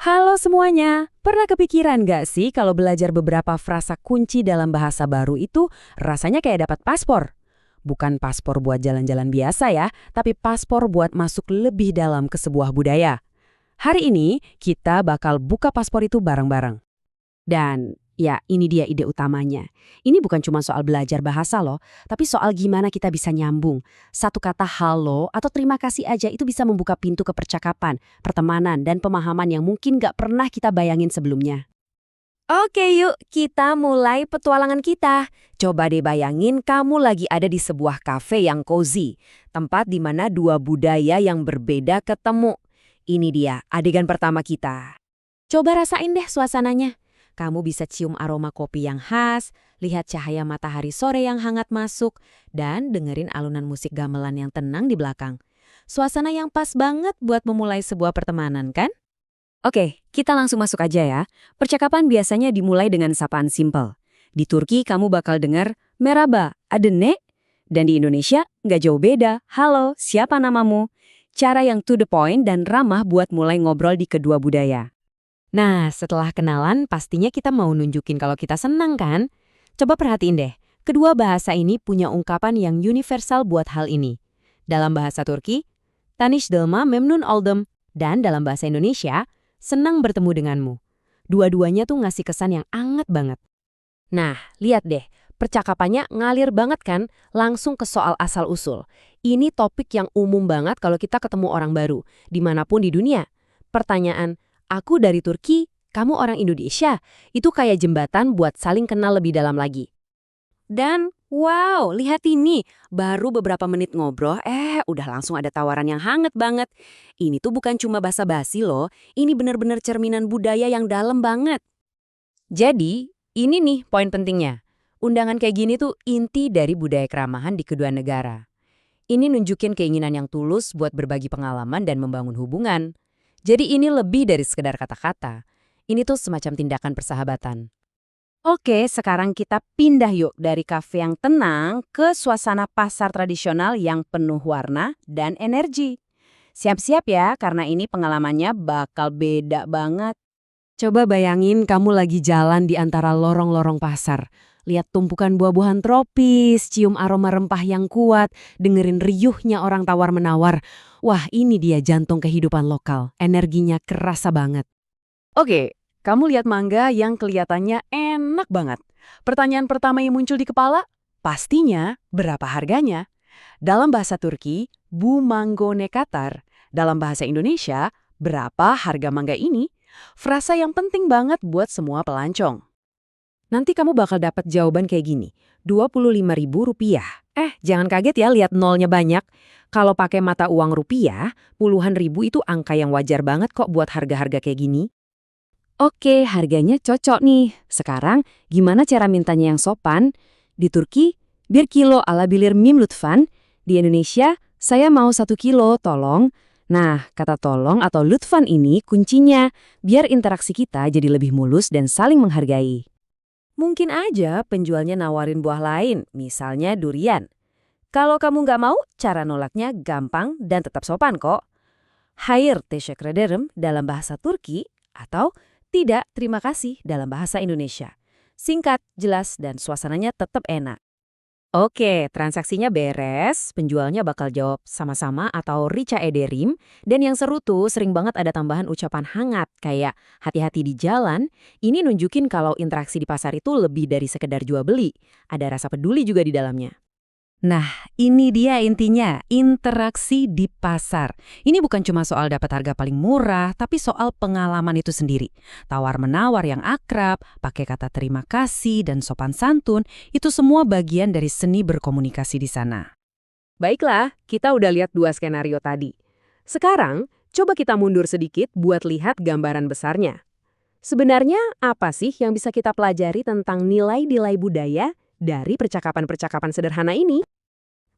Halo semuanya, pernah kepikiran nggak sih kalau belajar beberapa frasa kunci dalam bahasa baru itu rasanya kayak dapat paspor? Bukan paspor buat jalan-jalan biasa ya, tapi paspor buat masuk lebih dalam ke sebuah budaya. Hari ini kita bakal buka paspor itu bareng-bareng. Dan ya, ini dia ide utamanya. Ini bukan cuma soal belajar bahasa loh, tapi soal gimana kita bisa nyambung. Satu kata halo atau terima kasih aja itu bisa membuka pintu ke percakapan, pertemanan, dan pemahaman yang mungkin nggak pernah kita bayangin sebelumnya. Oke yuk, kita mulai petualangan kita. Coba deh bayangin kamu lagi ada di sebuah kafe yang cozy, tempat di mana dua budaya yang berbeda ketemu. Ini dia adegan pertama kita. Coba rasain deh suasananya. Kamu bisa cium aroma kopi yang khas, lihat cahaya matahari sore yang hangat masuk, dan dengerin alunan musik gamelan yang tenang di belakang. Suasana yang pas banget buat memulai sebuah pertemanan, kan? Oke, kita langsung masuk aja ya. Percakapan biasanya dimulai dengan sapaan simpel. Di Turki kamu bakal dengar, merhaba, adene? Dan di Indonesia, nggak jauh beda, halo, siapa namamu? Cara yang to the point dan ramah buat mulai ngobrol di kedua budaya. Nah, setelah kenalan, pastinya kita mau nunjukin kalau kita senang kan? Coba perhatiin deh, kedua bahasa ini punya ungkapan yang universal buat hal ini. Dalam bahasa Turki, Tanish Delma Memnun Oldum, dan dalam bahasa Indonesia, senang bertemu denganmu. Dua-duanya tuh ngasih kesan yang anget banget. Nah, lihat deh, percakapannya ngalir banget kan, langsung ke soal asal-usul. Ini topik yang umum banget kalau kita ketemu orang baru, dimanapun di dunia. Pertanyaan, aku dari Turki, kamu orang Indonesia. Itu kayak jembatan buat saling kenal lebih dalam lagi. Dan, wow, lihat ini. Baru beberapa menit ngobrol, udah langsung ada tawaran yang hangat banget. Ini tuh bukan cuma basa-basi loh. Ini bener-bener cerminan budaya yang dalam banget. Jadi, ini nih poin pentingnya. Undangan kayak gini tuh inti dari budaya keramahan di kedua negara. Ini nunjukin keinginan yang tulus buat berbagi pengalaman dan membangun hubungan. Jadi ini lebih dari sekedar kata-kata. Ini tuh semacam tindakan persahabatan. Oke, sekarang kita pindah yuk dari kafe yang tenang ke suasana pasar tradisional yang penuh warna dan energi. Siap-siap ya, karena ini pengalamannya bakal beda banget. Coba bayangin kamu lagi jalan di antara lorong-lorong pasar. Lihat tumpukan buah-buahan tropis, cium aroma rempah yang kuat, dengerin riuhnya orang tawar-menawar. Wah, ini dia jantung kehidupan lokal. Energinya kerasa banget. Oke, kamu lihat mangga yang kelihatannya enak banget. Pertanyaan pertama yang muncul di kepala, pastinya berapa harganya? Dalam bahasa Turki, bu mango ne kadar. Dalam bahasa Indonesia, berapa harga mangga ini? Frasa yang penting banget buat semua pelancong. Nanti kamu bakal dapat jawaban kayak gini, Rp25.000. Jangan kaget ya lihat nolnya banyak. Kalau pakai mata uang rupiah, puluhan ribu itu angka yang wajar banget kok buat harga-harga kayak gini. Oke, harganya cocok nih. Sekarang, gimana cara mintanya yang sopan? Di Turki, bir kilo ala bilir mim lutfan. Di Indonesia, saya mau 1 kilo, tolong. Nah, kata tolong atau lutfan ini kuncinya, biar interaksi kita jadi lebih mulus dan saling menghargai. Mungkin aja penjualnya nawarin buah lain, misalnya durian. Kalau kamu nggak mau, cara nolaknya gampang dan tetap sopan kok. Hayır teşekkür ederim dalam bahasa Turki atau tidak terima kasih dalam bahasa Indonesia. Singkat, jelas, dan suasananya tetap enak. Oke, transaksinya beres, penjualnya bakal jawab sama-sama atau rica ederim, dan yang seru tuh sering banget ada tambahan ucapan hangat kayak hati-hati di jalan. Ini nunjukin kalau interaksi di pasar itu lebih dari sekedar jual beli, ada rasa peduli juga di dalamnya. Nah, ini dia intinya, interaksi di pasar. Ini bukan cuma soal dapat harga paling murah, tapi soal pengalaman itu sendiri. Tawar-menawar yang akrab, pakai kata terima kasih dan sopan santun, itu semua bagian dari seni berkomunikasi di sana. Baiklah, kita udah lihat dua skenario tadi. Sekarang, coba kita mundur sedikit buat lihat gambaran besarnya. Sebenarnya apa sih yang bisa kita pelajari tentang nilai-nilai budaya dari percakapan-percakapan sederhana ini?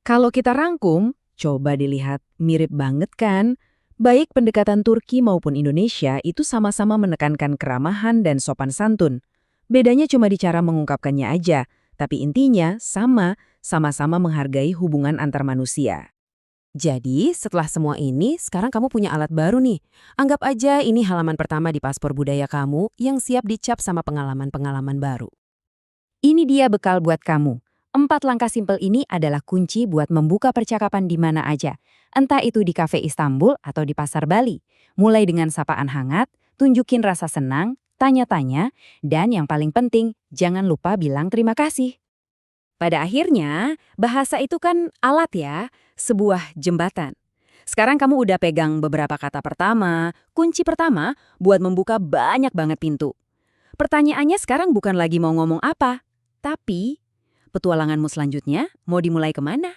Kalau kita rangkum, coba dilihat, mirip banget kan? Baik pendekatan Turki maupun Indonesia itu sama-sama menekankan keramahan dan sopan santun. Bedanya cuma di cara mengungkapkannya aja, tapi intinya sama-sama menghargai hubungan antar manusia. Jadi, setelah semua ini, sekarang kamu punya alat baru nih. Anggap aja ini halaman pertama di paspor budaya kamu yang siap dicap sama pengalaman-pengalaman baru. Ini dia bekal buat kamu. 4 langkah simpel ini adalah kunci buat membuka percakapan di mana aja. Entah itu di kafe Istanbul atau di pasar Bali. Mulai dengan sapaan hangat, tunjukin rasa senang, tanya-tanya, dan yang paling penting, jangan lupa bilang terima kasih. Pada akhirnya, bahasa itu kan alat ya, sebuah jembatan. Sekarang kamu udah pegang beberapa kata pertama, kunci pertama buat membuka banyak banget pintu. Pertanyaannya sekarang bukan lagi mau ngomong apa, tapi petualanganmu selanjutnya mau dimulai kemana?